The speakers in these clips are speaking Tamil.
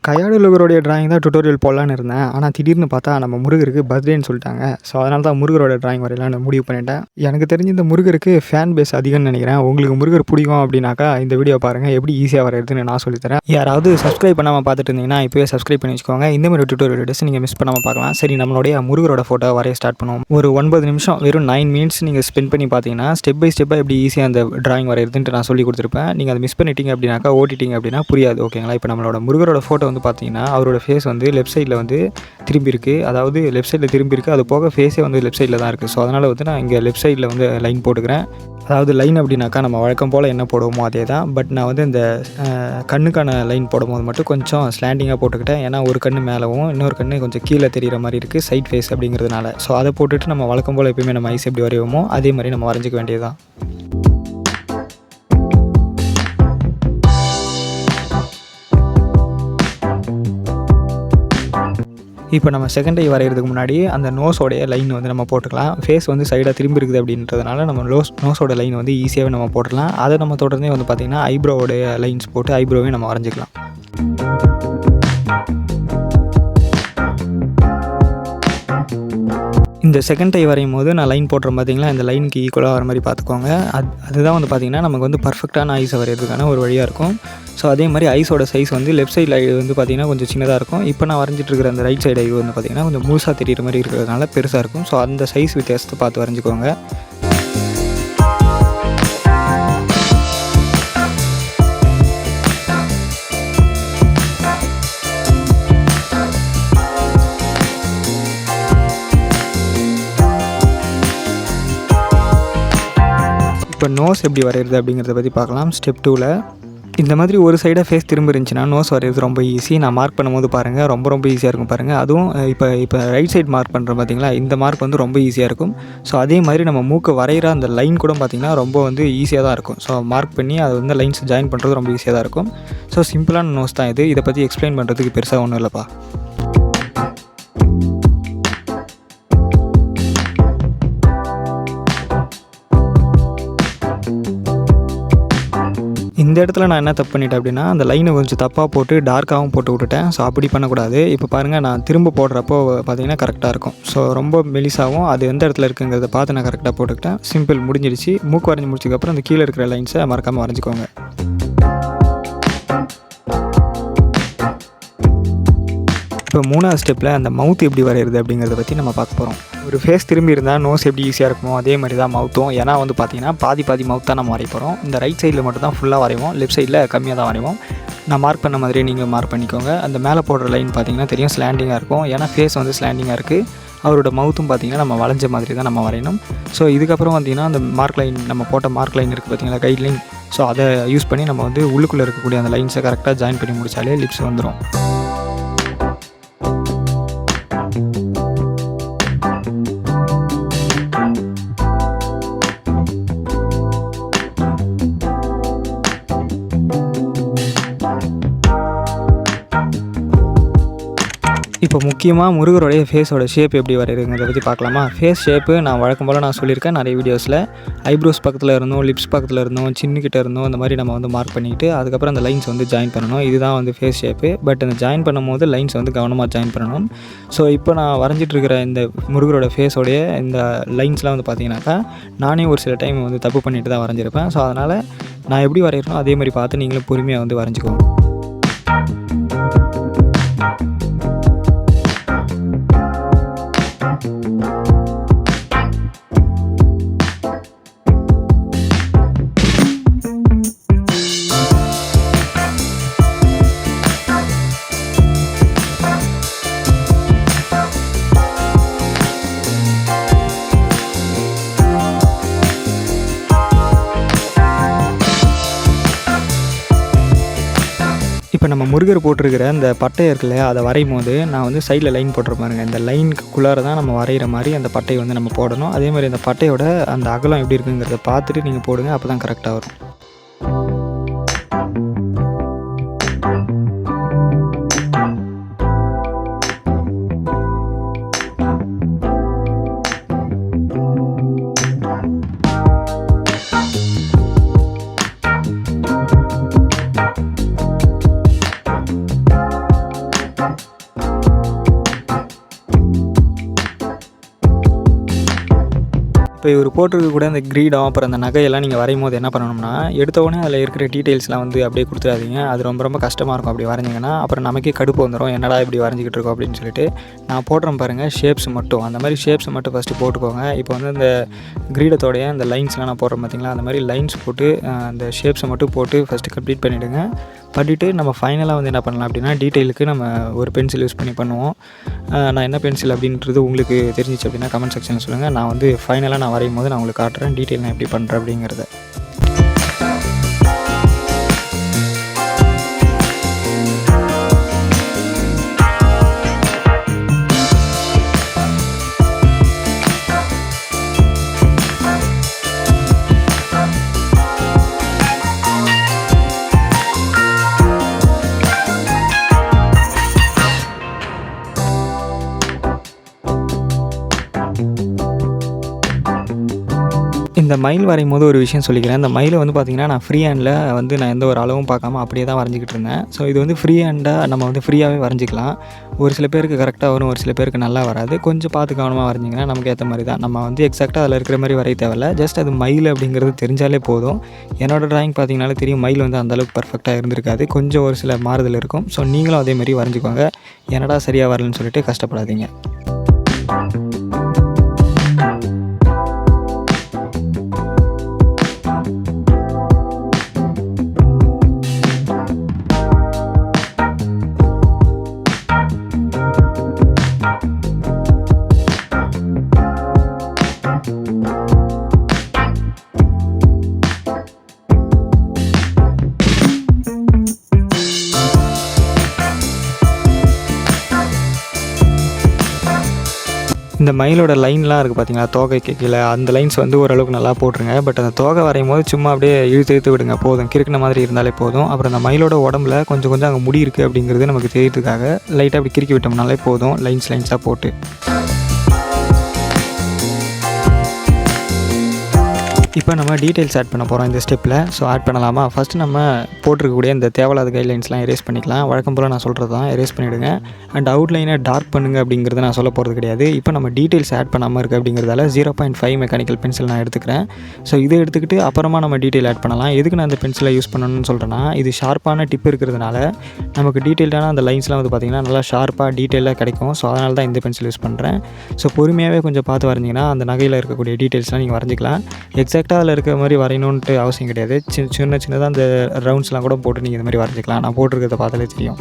கையாடு முருகருடைய டிராயிங் தான் டுட்டோரியல் போடலான்னு இருந்தேன். ஆனால் திடீர்னு பார்த்தா நம்ம முருகருக்கு பர்த்டேன்னு சொல்லிட்டாங்க. ஸோ அதனால தான் முருகரோட டிராயிங் வரையலான்னு முடிவு பண்ணிட்டேன். எனக்கு தெரிஞ்சு இந்த முருகருக்கு ஃபேன் பேஸ் அதிகம்னு நினைக்கிறேன். உங்களுக்கு முருகர் பிடிக்கும் அப்படின்னாக்கா இந்த வீடியோ பாருங்கள், எப்படி ஈஸியாக வரையிறதுன்னு நான் சொல்லித்தரேன். யாராவது சப்ஸ்கிரைப் பண்ணாமல் பார்த்துட்டு இருந்தீங்கன்னா இப்போவே சப்ஸ்கிரைப் பண்ணி வச்சுக்கோங்க. இந்த மாதிரி டுட்டோரியல் வீடியோஸ் நீங்கள் மிஸ் பண்ணாமல் பார்க்கலாம். சரி, நம்மளுடைய முருகரோட ஃபோட்டோ வரைய ஸ்டார்ட் பண்ணுவோம். ஒரு 9 நிமிஷம் வெறும் 9 மினிட்ஸ் நீங்கள் ஸ்பெண்ட் பண்ணி பார்த்தீங்கன்னா ஸ்டெப் பை ஸ்டெப்பாக எப்படி ஈஸியாக அந்த டிராயிங் வரையிறதுன்ட்டு நான் சொல்லி கொடுத்துருப்பேன். நீங்கள் அதை மிஸ் பண்ணிட்டீங்க அப்படின்னாக்கா ஓட்டிட்டீங்க அப்படின்னா புரியாது. ஓகேங்களா? இப்போ நம்மளோட முருகரோட ஃபோட்டோ வந்து பார்த்தீங்கன்னா அவரோட ஃபேஸ் வந்து லெஃப்ட் சைடில் வந்து திரும்பி இருக்குது. அதாவது லெஃப்ட் சைடில் திரும்பி இருக்குது. அது போக ஃபேஸே வந்து லெஃப்ட் சைடில் தான் இருக்குது. ஸோ அதனால் வந்து நான் இங்கே லெஃப்ட் சைடில் வந்து லைன் போட்டுக்கிறேன். அதாவது லைன் அப்படின்னாக்கா நம்ம வழக்கம் போல் என்ன போடுவோமோ அதே தான். பட் நான் வந்து இந்த கண்ணுக்கான லைன் போடும்போது மட்டும் கொஞ்சம் ஸ்லாண்டிங்காக போட்டுக்கிட்டேன். ஏன்னா ஒரு கண்ணு மேலவும் இன்னொரு கண்ணு கொஞ்சம் கீழே தெரிகிற மாதிரி இருக்குது, சைட் ஃபேஸ் அப்படிங்கிறதுனால. ஸோ அதை போட்டுட்டு நம்ம வழக்கம் போல் எப்பயுமே நம்ம ஐஸ் எப்படி வரைவோமோ அதே மாதிரி நம்ம வரைஞ்சிக்க வேண்டியது தான். இப்போ நம்ம செகண்ட் ஐ வரைகிறதுக்கு முன்னாடி அந்த நோஸோடைய லைன் வந்து நம்ம போட்டுக்கலாம். ஃபேஸ் வந்து சைடாக திரும்பி இருக்குது அப்படின்றதுனால நம்ம நோஸோட லைன் வந்து ஈஸியாகவே நம்ம போட்டுடலாம். அதை நம்ம தொடர்ந்தே வந்து பார்த்திங்கன்னா ஐப்ரோவோடைய லைன்ஸ் போட்டு ஐப்ரோவே நம்ம வரைஞ்சிக்கலாம். இந்த செகண்ட் ஐ வரையும் போது நான் லைன் போட்டுறேன் பார்த்தீங்களா, இந்த லைனுக்கு ஈக்குவலாக வர மாதிரி பார்த்துக்கோங்க. அதுதான் வந்து பார்த்திங்கன்னா நமக்கு வந்து பர்ஃபெக்டான ஐஸை வரைகிறதுக்கான ஒரு வழியாக இருக்கும். ஸோ அதே மாதிரி ஐஸோட சைஸ் வந்து லெஃப்ட் சைடில் ஐ வந்து பார்த்திங்கன்னா கொஞ்சம் சின்னதாக இருக்கும். இப்போ நான் வரைஞ்சிட்டு இருக்கிற அந்த ரைட் சைடு ஐ வந்து பார்த்திங்கன்னா கொஞ்சம் முழுசாக தெரிகிற மாதிரி இருக்கிறதுனால பெருசாக இருக்கும். ஸோ அந்த சைஸ் வித்தியாசத்தை பார்த்து வரைஞ்சிக்கோங்க. இப்போ நோஸ் எப்படி வரைகிறது அப்படிங்கிறத பற்றி பார்க்கலாம். ஸ்டெப் 2ல் இந்த மாதிரி ஒரு சைடாக ஃபேஸ் திரும்ப இருந்துச்சுன்னா நோஸ் வரைகிறது ரொம்ப ஈஸி. நான் மார்க் பண்ணும்போது பாருங்கள், ரொம்ப ஈஸியாக இருக்கும் பாருங்கள். அதுவும் இப்போ ரைட் சைடு மார்க் பண்ணுறோம் பார்த்தீங்களா, இந்த மார்க் வந்து ரொம்ப ஈஸியாக இருக்கும். ஸோ அதே மாதிரி நம்ம மூக்கு வரைகிற அந்த லைன் கூட பார்த்திங்கன்னா ரொம்ப வந்து ஈஸியாக தான் இருக்கும். ஸோ மார்க் பண்ணி அது வந்து லைன்ஸ் ஜாயின் பண்ணுறது ரொம்ப ஈஸியாக தான் இருக்கும். ஸோ சிம்பிளான நோஸ் தான் இது. இதை பற்றி எக்ஸ்பிளைன் பண்ணுறதுக்கு பெருசாக ஒன்றும் இல்லைப்பா. இந்த இடத்துல நான் என்ன தப்பு பண்ணிட்டேன் அப்படின்னா, அந்த லைனை கொஞ்சம் தப்பாக போட்டு டார்க்காகவும் போட்டு விட்டுட்டேன். ஸோ அப்படி பண்ணக்கூடாது. இப்போ பாருங்கள், நான் திரும்ப போடுறப்போ பார்த்திங்கன்னா கரெக்டாக இருக்கும். ஸோ ரொம்ப மெலிசாகவும் அது எந்த இடத்துல இருக்குங்கிறத பார்த்து நான் கரெக்டாக போட்டுக்கிட்டேன். சிம்பிள், முடிஞ்சிடுச்சு. மூக்கு வரைஞ்சி முடிச்சதுக்கப்புறம் அந்த கீழே இருக்கிற லைன்ஸை மறக்காமல் வரைஞ்சிக்கோங்க. இப்போ 3வது ஸ்டெப்பில் அந்த மவுத் எப்படி வரைகிறது அப்படிங்கிறத பற்றி நம்ம பார்க்க போகிறோம். ஒரு ஃபேஸ் திரும்பி இருந்தால் நோஸ் எப்படி ஈஸியாக இருக்குமோ அதே மாதிரி தான் மவுத்தும். ஏன்னா வந்து பார்த்திங்கன்னா பாதி மவுத் தான் நம்ம வரைய போகிறோம். இந்த ரைட் சைடில் மட்டும் தான் ஃபுல்லாக வரைவோம், லெஃப்ட் சைடில் கம்மியாக தான் வரைவோம். நான் மார்க் பண்ண மாதிரியே நீங்கள் மார்க் பண்ணிக்கோங்க. அந்த மேலே போடுற லைன் பார்த்திங்கன்னா தெரியும், ஸ்லாண்டிங்காக இருக்கும். ஏன்னா ஃபேஸ் வந்து ஸ்லாண்டிங்காக இருக்குது. அவரோட மவுத்தும் பார்த்திங்கன்னா நம்ம வளைஞ்ச மாதிரி தான் நம்ம வரையணும். ஸோ இதுக்கப்புறம் பார்த்திங்கன்னா அந்த மார்க் லைன், நம்ம போட்ட மார்க் லைன் இருக்குது பார்த்திங்களா, கைட் லைன். ஸோ அதை யூஸ் பண்ணி நம்ம வந்து உள்ளுக்குள்ளே இருக்கக்கூடிய அந்த லைன்ஸை கரெக்டாக ஜாயின் பண்ணி முடித்தாலே லிப்ஸ் வந்துடும். இப்போ முக்கியமாக முருகருடைய ஃபேஸோட ஷேப் எப்படி வரைகிறதுங்கிறத பற்றி பார்க்கலாமா. ஃபேஸ் ஷேப்பு நான் வழக்கம் போல் நான் சொல்லியிருக்கேன் நிறைய வீடியோஸில். ஐப்ரோஸ் பக்கத்தில் இருந்தோம், லிப்ஸ் பக்கத்தில் இருந்தோம், சின்னுக்கிட்ட இருந்தோம், இந்த மாதிரி நம்ம வந்து மார்க் பண்ணிக்கிட்டு அதுக்கப்புறம் அந்த லைன்ஸ் வந்து ஜாயின் பண்ணணும். இதுதான் வந்து ஃபேஸ் ஷேப்பு. பட் அந்த ஜாயின் பண்ணும்போது லைன்ஸ் வந்து கவனமாக ஜாயின் பண்ணணும். ஸோ இப்போ நான் வரைஞ்சிட்ருக்கிற இந்த முருகரோட ஃபேஸோடைய இந்த லைன்ஸ்லாம் வந்து பார்த்திங்கனாக்கா நானே ஒரு சில டைம் வந்து தப்பு பண்ணிட்டு தான் வரைஞ்சிருப்பேன். ஸோ அதனால் நான் எப்படி வரைகிறனோ அதே மாதிரி பார்த்து நீங்களும் பொறுமையாக வந்து வரைஞ்சிக்கோங்க. இப்போ நம்ம முருகர் போட்டிருக்கிற இந்த பட்டை இருக்குல்ல, அதை வரையும் போது நான் வந்து சைடில் லைன் போட்டிருப்பாருங்க. இந்த லைனுக்குள்ளார தான் நம்ம வரைகிற மாதிரி அந்த பட்டையை வந்து நம்ம போடணும். அதே மாதிரி அந்த பட்டையோட அந்த அகலம் எப்படி இருக்குங்கிறத பார்த்துட்டு நீங்கள் போடுங்க, அப்போ தான் கரெக்டாக வரும். இப்போ இவர் போட்டிருக்க கூட அந்த கிரீடம் அப்புறம் அந்த நகையெல்லாம் நீங்கள் வரையும் போது என்ன பண்ணணும்னா, எடுத்த உடனே அதில் இருக்கிற டீட்டெயில்ஸ்லாம் வந்து அப்படியே கொடுத்துடாதீங்க. அது ரொம்ப ரொம்ப கஷ்டமாக இருக்கும் அப்படி வரைஞ்சிங்கன்னா. அப்புறம் நமக்கே கடுப்பு வந்துடும், என்னடா இப்படி வரைஞ்சிக்கிட்டு இருக்கோம் அப்படின்னு சொல்லிட்டு. நான் போடுறேன் பாருங்கள் ஷேப்ஸ் மட்டும், அந்த மாதிரி ஷேப்ஸ் மட்டும் ஃபஸ்ட்டு போட்டுக்கோங்க. இப்போ வந்து இந்த கிரீடத்தோடைய அந்த லைன்ஸ்லாம் நான் போடுறேன் பார்த்தீங்களா, அந்த மாதிரி லைன்ஸ் போட்டு அந்த ஷேப்ஸை மட்டும் போட்டு ஃபஸ்ட்டு கம்ப்ளீட் பண்ணிவிடுங்க. பண்ணிவிட்டு நம்ம ஃபைனலாக வந்து என்ன பண்ணலாம் அப்படின்னா, டீட்டெயிலுக்கு நம்ம ஒரு பென்சில் யூஸ் பண்ணி பண்ணுவோம். நான் என்ன பென்சில் அப்படின்றது உங்களுக்கு தெரிஞ்சிச்சு அப்படின்னா கமெண்ட் செக்ஷனில் சொல்லுங்கள். நான் வந்து ஃபைனலாக நான் வரையும் போது நான் உங்களுக்கு காட்டுறேன் டீட்டெயில் நான் எப்படி பண்ணுறேன் அப்படிங்கிறத. இந்த மயில் வரையும் போது ஒரு விஷயம் சொல்லிக்கிறேன். இந்த மயிலை வந்து பார்த்திங்கன்னா, நான் ஃப்ரீ ஹேண்டில் வந்து நான் எந்த ஒரு அளவும் பார்க்காம அப்படியே தான் வரைஞ்சிக்கிட்டு இருந்தேன். ஸோ இது வந்து ஃப்ரீ ஹேண்டாக நம்ம வந்து ஃப்ரீயாகவே வரைஞ்சிக்கலாம். ஒரு சில பேருக்கு கரெக்டாக வரும், ஒரு சில பேருக்கு நல்லா வராது. கொஞ்சம் பார்த்து கவனமாக வரைஞ்சிங்கன்னா நமக்கு ஏற்ற மாதிரி தான். நம்ம வந்து எக்ஸாக்டாக அதில் இருக்கிற மாதிரி வரைய தேவையில்ல. ஜஸ்ட் அது மயில் அப்படிங்கிறது தெரிஞ்சாலே போதும். என்னோடய ட்ராயிங் பார்த்திங்கனாலே தெரியும், மயில் வந்து அந்தளவுக்கு பர்ஃபெக்டாக இருந்திருக்காது. கொஞ்சம் ஒரு சில மாறுதல் இருக்கும். ஸோ நீங்களும் அதேமாதிரி வரைஞ்சிக்கோங்க. என்னடா சரியாக வரலன்னு சொல்லிட்டு கஷ்டப்படாதீங்க. இந்த மயிலோட லைன்லாம் இருக்குது பார்த்தீங்களா, தோகைக்கு கீழே அந்த லைன்ஸ் வந்து ஓரளவுக்கு நல்லா போட்டுருங்க. பட் அந்த தோகை வரையும் போது சும்மா அப்படியே இழுத்து விடுங்க போதும். கிறுக்கின மாதிரி இருந்தாலே போதும். அப்புறம் அந்த மயிலோட உடம்புல கொஞ்சம் கொஞ்சம் அங்கே முடி இருக்குது அப்படிங்கிறது நமக்கு தெரியறதுக்காக லைட்டாக அப்படி கிறுக்கி விட்டோம்னாலே போதும், லைன்ஸாக போட்டு. இப்போ நம்ம டீட்டெயில்ஸ் ஆட் பண்ண போகிறோம் இந்த ஸ்டெப்பில். ஸோ ஆட் பண்ணலாமா? ஃபஸ்ட்டு நம்ம போட்டிருக்கக்கூடிய இந்த தேவையில்லாத கைட்லைன்ஸ்லாம் எரேஸ் பண்ணிக்கலாம். வழக்கம் போல் நான் சொல்கிறது தான், எரேஸ் பண்ணிவிடுங்க. அண்ட் அவுட்லைனை டார்க் பண்ணுங்கள் அப்படிங்கிறத நான் சொல்ல போகிறது கிடையாது. இப்போ நம்ம டீட்டெயில்ஸ் ஆட் பண்ணாமல் இருக்குது அப்படிங்கிறதால 0.5 மெக்கானிக்கல் பென்சில் நான் எடுத்துக்கிறேன். ஸோ இதை எடுத்துக்கிட்டு அப்புறமா நம்ம டீட்டெயில் ஆட் பண்ணலாம். எதுக்கு நான் இந்த பென்சிலை யூஸ் பண்ணணும்னு சொல்கிறேன்னா, இது ஷார்ப்பான டிப் இருக்கிறதுனால நமக்கு டீட்டெயில்டான அந்த லைன்ஸ்லாம் வந்து பார்த்திங்கன்னா நல்லா ஷார்ப்பாக டீட்டெயிலாக கிடைக்கும். ஸோ அதனால தான் இந்த பென்சில் யூஸ் பண்ணுறேன். ஸோ பொறுமையாகவே கொஞ்சம் பார்த்து வரைஞ்சிங்கன்னா அந்த நகையில் இருக்கக்கூடிய டீட்டெயில்ஸ்லாம் நீங்கள் வரைஞ்சிக்கலாம். எக்ஸாக்டாக அதில் இருக்கிற மாதிரி வரையணுன்ட்டு அவசியம் கிடையாது. சின்னதாக அந்த ரவுண்ட்ஸ்லாம் கூட போட்டு நீங்கள் இந்த மாதிரி வரைஞ்சிக்கலாம். நான் போட்டிருக்கிறத பார்த்தாலே தெரியும்.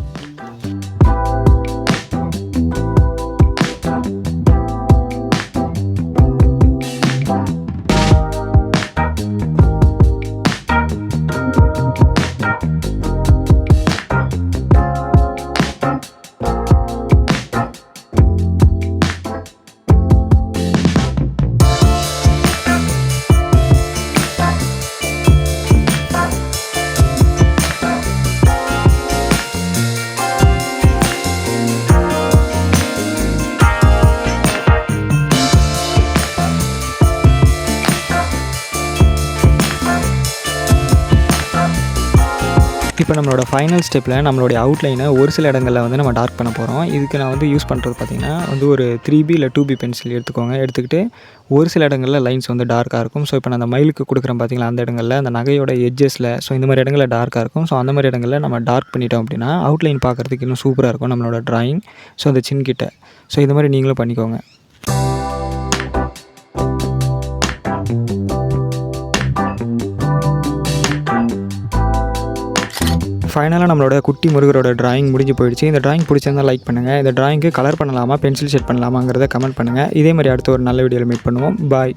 இப்போ நம்மளோட ஃபைனல் ஸ்டெப்பில் நம்மளுடைய அவுட்லைனை ஒரு சில இடங்களில் வந்து நம்ம டார்க் பண்ண போகிறோம். இதுக்கு நான் வந்து யூஸ் பண்ணுறது பார்த்திங்கன்னா வந்து ஒரு 3B இல்லை 2B பென்சில் எடுத்துக்கோங்க. எடுத்துக்கிட்டு ஒரு சில இடங்களில் லைன்ஸ் வந்து டார்க்காக இருக்கும். ஸோ இப்போ நான் அந்த மயிலுக்கு கொடுக்குறேன் பார்த்திங்களா, அந்த இடங்களில் அந்த நகையோட எட்ஜஸில் ஸோ இந்த மாதிரி இடங்களில் டார்க்காக இருக்கும். ஸோ அந்த மாதிரி இடங்களில் நம்ம டார்க் பண்ணிட்டோம் அப்படின்னா அவுட்லைன் பார்க்குறதுக்கு இன்னும் சூப்பராக இருக்கும் நம்மளோட ட்ராயிங். ஸோ அந்த சின்கிட்ட ஸோ இந்த மாதிரி நீங்களும் பண்ணிக்கோங்க. ஃபைனலாக நம்மளோட குட்டி முருகரோட ட்ராயிங் முடிஞ்சு போயிடுச்சு. இந்த ட்ராயிங் பிடிச்சிருந்தா லைக் பண்ணுங்கள். இந்த ட்ராயிங்க்கு கலர் பண்ணலாமா, பென்சில் ஷேட் பண்ணலாமாங்கிறத கமெண்ட் பண்ணுங்கள். இதே மாதிரி அடுத்த ஒரு நல்ல வீடியோவில் மீட் பண்ணுவோம். பாய்.